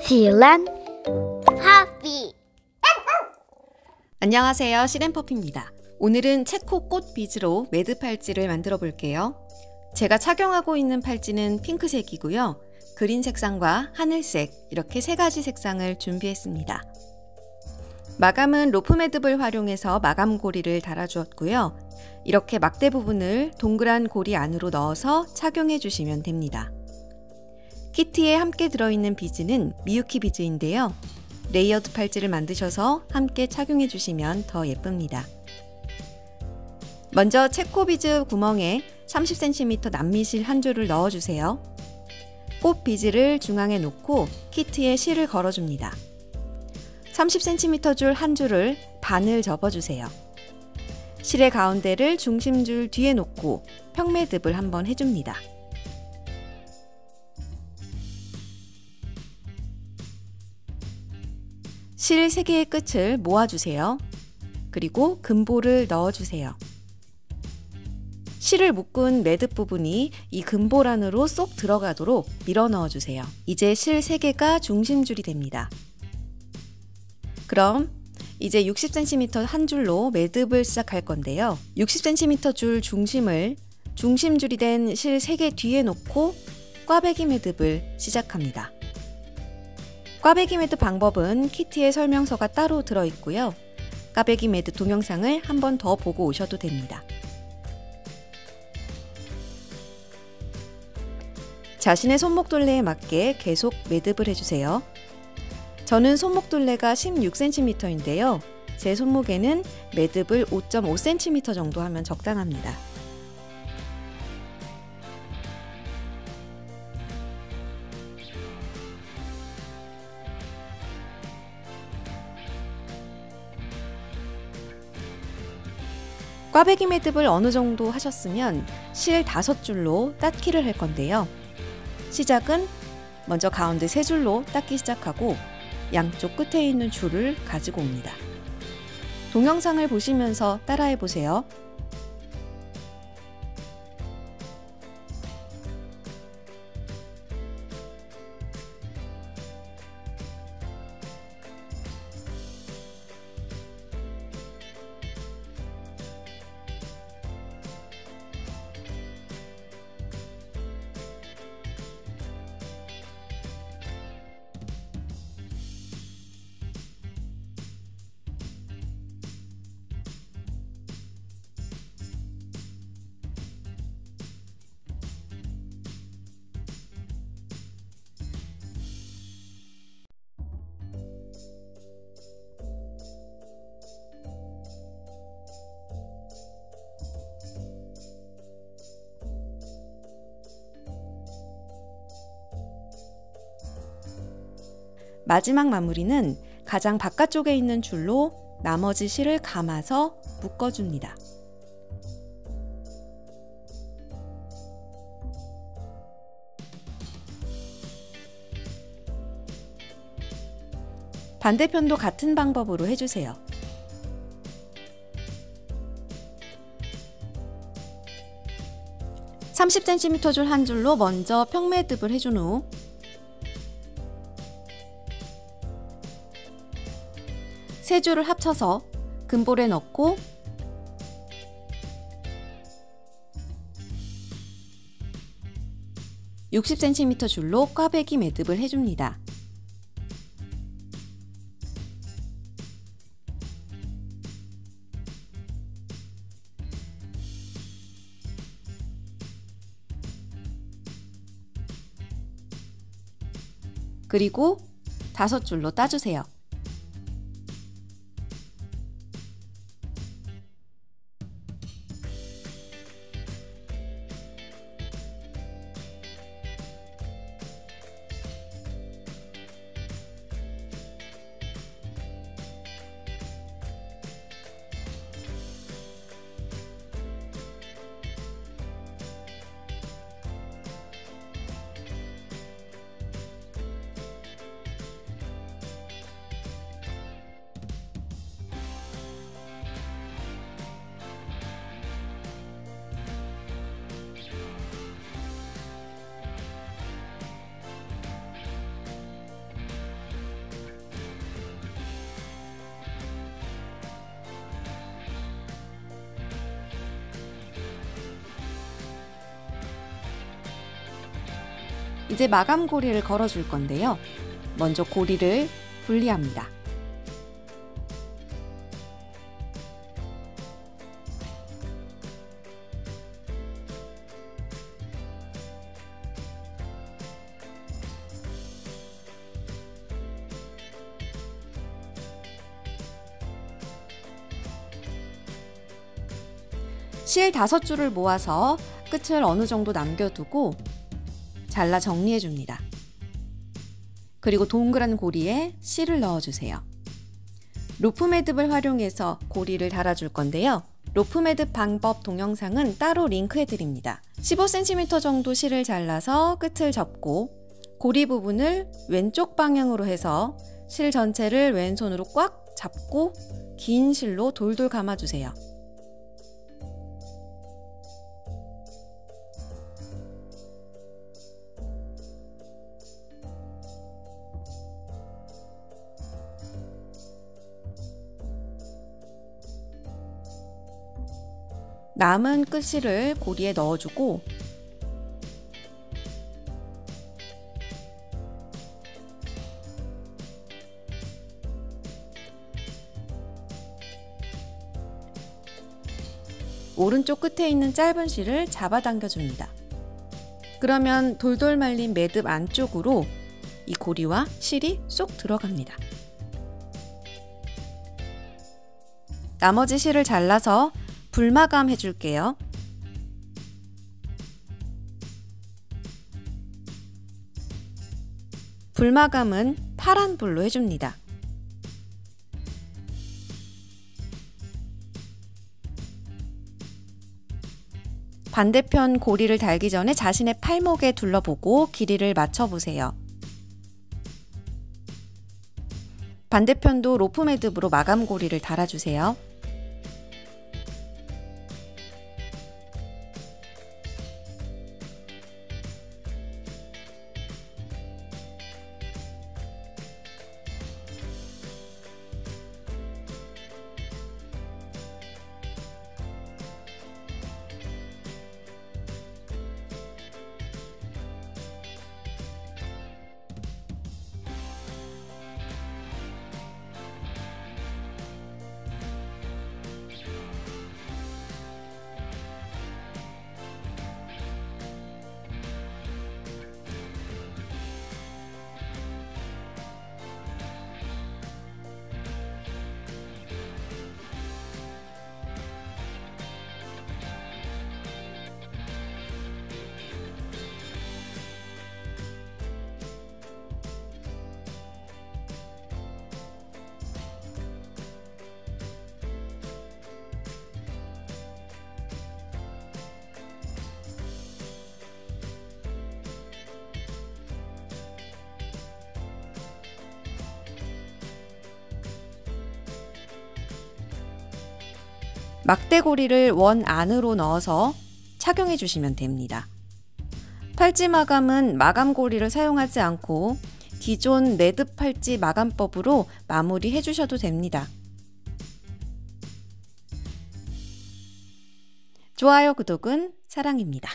딜란 하비. 안녕하세요, 시렌퍼피입니다. 오늘은 체코 꽃 비즈로 매드 팔찌를 만들어 볼게요. 제가 착용하고 있는 팔찌는 핑크색이고요. 그린 색상과 하늘색 이렇게 세 가지 색상을 준비했습니다. 마감은 로프 매듭을 활용해서 마감 고리를 달아주었고요. 이렇게 막대 부분을 동그란 고리 안으로 넣어서 착용해 주시면 됩니다. 키트에 함께 들어있는 비즈는 미유키 비즈인데요. 레이어드 팔찌를 만드셔서 함께 착용해 주시면 더 예쁩니다. 먼저 체코 비즈 구멍에 30cm 남미실 한 줄을 넣어주세요. 꽃 비즈를 중앙에 놓고 키트에 실을 걸어줍니다. 30cm 줄 한 줄을 반을 접어주세요. 실의 가운데를 중심줄 뒤에 놓고 평매듭을 한번 해줍니다. 실 3개의 끝을 모아주세요. 그리고 금볼을 넣어주세요. 실을 묶은 매듭 부분이 이 금볼 안으로 쏙 들어가도록 밀어 넣어주세요. 이제 실 3개가 중심줄이 됩니다. 그럼 이제 60cm 한 줄로 매듭을 시작할 건데요. 60cm 줄 중심을 중심줄이 된 실 3개 뒤에 놓고 꽈배기 매듭을 시작합니다. 꽈배기 매듭 방법은 키트에 설명서가 따로 들어있고요. 꽈배기 매듭 동영상을 한 번 더 보고 오셔도 됩니다. 자신의 손목둘레에 맞게 계속 매듭을 해주세요. 저는 손목둘레가 16cm인데요. 제 손목에는 매듭을 5.5cm 정도 하면 적당합니다. 꽈배기 매듭을 어느 정도 하셨으면 실 5줄로 땄기를 할 건데요. 시작은 먼저 가운데 3줄로 땄기 시작하고 양쪽 끝에 있는 줄을 가지고 옵니다. 동영상을 보시면서 따라해 보세요. 마지막 마무리는 가장 바깥쪽에 있는 줄로 나머지 실을 감아서 묶어줍니다. 반대편도 같은 방법으로 해주세요. (30cm) 줄 한 줄로 먼저 평매듭을 해준 후 세 줄을 합쳐서 금볼에 넣고 (60cm) 줄로 꽈배기 매듭을 해줍니다. 그리고 5줄로 따주세요. 이제 마감 고리를 걸어줄 건데요. 먼저 고리를 분리합니다. 실 5줄을 모아서 끝을 어느 정도 남겨두고 잘라 정리해 줍니다. 그리고 동그란 고리에 실을 넣어주세요. 로프 매듭을 활용해서 고리를 달아줄 건데요. 로프 매듭 방법 동영상은 따로 링크해 드립니다. 15cm 정도 실을 잘라서 끝을 접고 고리 부분을 왼쪽 방향으로 해서 실 전체를 왼손으로 꽉 잡고 긴 실로 돌돌 감아주세요. 남은 끝실을 고리에 넣어주고 오른쪽 끝에 있는 짧은 실을 잡아당겨 줍니다. 그러면 돌돌 말린 매듭 안쪽으로 이 고리와 실이 쏙 들어갑니다. 나머지 실을 잘라서 불마감 해줄게요. 불마감은 파란 불로 해줍니다. 반대편 고리를 달기 전에 자신의 팔목에 둘러보고 길이를 맞춰보세요. 반대편도 로프 매듭으로 마감 고리를 달아주세요. 막대고리를 원 안으로 넣어서 착용해 주시면 됩니다. 팔찌 마감은 마감고리를 사용하지 않고 기존 매듭 팔찌 마감법으로 마무리해 주셔도 됩니다. 좋아요, 구독은 사랑입니다.